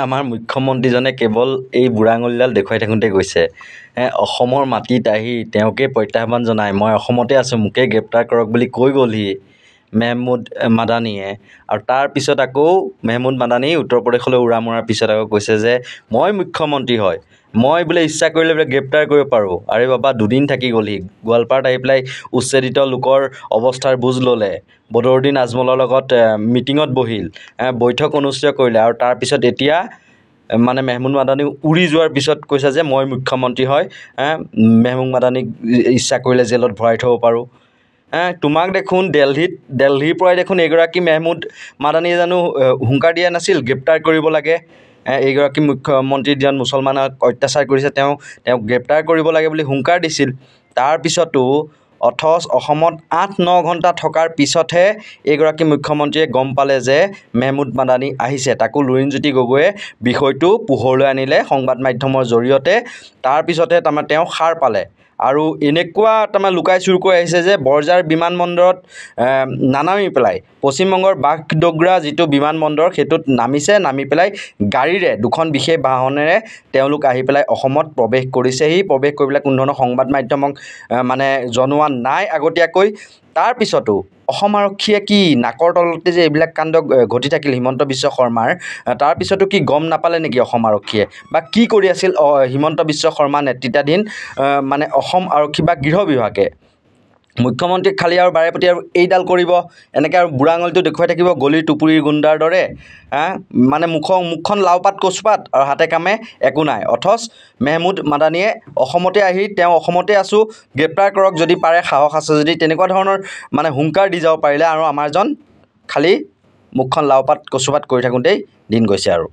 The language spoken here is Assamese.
আমাৰ মুখ্যমন্ত্ৰীজনে কেৱল এই বুঢ়া আঙুলিডাল দেখুৱাই থাকোঁতে গৈছে। অসমৰ মাটিত আহি তেওঁকে প্ৰত্যাহ্বান জনায়, মই অসমতে আছোঁ, মোকে গ্ৰেপ্তাৰ কৰক বুলি কৈ গ'লহি মেহমুদ মাদানীয়ে। আৰু তাৰপিছত আকৌ মেহমুদ মাদানী উত্তৰ প্ৰদেশলৈ উৰা মৰাৰ পিছত আকৌ কৈছে যে মই মুখ্যমন্ত্ৰী হয়, মই বোলে ইচ্ছা কৰিলে বোলে গ্ৰেপ্তাৰ কৰিব পাৰোঁ। আৰে বাবা, দুদিন থাকি গ'লহি গোৱালপাৰাত আহি পেলাই উচ্ছেদিত লোকৰ অৱস্থাৰ বুজ ল'লে, বদৰুদ্দিন আজমলৰ লগত মিটিঙত বহিল, বৈঠক অনুষ্ঠিত কৰিলে, আৰু তাৰপিছত এতিয়া মানে মেহমুদ মাদানী উৰি যোৱাৰ পিছত কৈছে যে মই মুখ্যমন্ত্ৰী হয়, মেহমুদ মাদানীক ইচ্ছা কৰিলে জেলত ভৰাই থ'ব পাৰোঁ। তোমাক দেখোন দিল্লীৰ পৰাই দেখোন এইগৰাকী মেহমুদ মাদানীয়ে জানো হুংকাৰ দিয়া নাছিল গ্ৰেপ্তাৰ কৰিব লাগে? এইগৰাকী মুখ্যমন্ত্ৰী যিজন মুছলমানক অত্যাচাৰ কৰিছে তেওঁক গ্ৰেপ্তাৰ কৰিব লাগে বুলি হুংকাৰ দিছিল। তাৰপিছতো অথচ অসমত ৮-৯ ঘণ্টা থকাৰ পিছতহে এইগৰাকী মুখ্যমন্ত্ৰীয়ে গম পালে যে মেহমুদ মাদানী আহিছে। তাকো লুৰিণজ্যোতি গগৈয়ে বিষয়টো পোহৰলৈ আনিলে সংবাদ মাধ্যমৰ জৰিয়তে। তাৰপিছতহে তাৰমানে তেওঁ সাৰ পালে। আৰু এনেকুৱা তাৰমানে লুকাই চুৰ কৰি আহিছে যে বৰঝাৰ বিমানবন্দৰত নানামি পেলাই পশ্চিমবংগৰ বাঘডোগৰা যিটো বিমানবন্দৰ সেইটোত নামিছে, নামি পেলাই গাড়ীৰে দুখন বিশেষ বাহনেৰে তেওঁলোক আহি পেলাই অসমত প্ৰৱেশ কৰিছেহি। প্ৰৱেশ কৰি পেলাই কোনো ধৰণৰ সংবাদ মাধ্যমক মানে জনোৱা নাই আগতীয়াকৈ। তাৰপিছতো অসম আৰক্ষীয়ে কি নাকৰ তলতে যে এইবিলাক কাণ্ড ঘটি থাকিল হিমন্ত বিশ্ব শৰ্মাৰ, তাৰপিছতো কি গম নাপালে নেকি অসম আৰক্ষীয়ে? বা কি কৰি আছিল হিমন্ত বিশ্ব শৰ্মা নেতৃত্বাধীন মানে অসম আৰক্ষী বা গৃহ বিভাগে? মুখ্যমন্ত্ৰীক খালী আৰু বাৰেপতি আৰু এইডাল কৰিব, এনেকৈ আৰু বুঢ়া আঙুলিটো দেখুৱাই থাকিব গলিৰ টুপুৰিৰ গুণ্ডাৰ দৰে। মানে মুখখন লাওপাত কচুপাত আৰু হাতে কামে একো নাই। অথচ মেহমুদ মাদানীয়ে অসমতে আহি তেওঁ অসমতে আছোঁ, গ্ৰেপ্তাৰ কৰক যদি পাৰে, সাহস আছে যদি, তেনেকুৱা ধৰণৰ মানে হুংকাৰ দি যাব পাৰিলে, আৰু আমাৰজন খালী মুখখন লাওপাত কচুপাত কৰি থাকোঁতেই দিন গৈছে আৰু।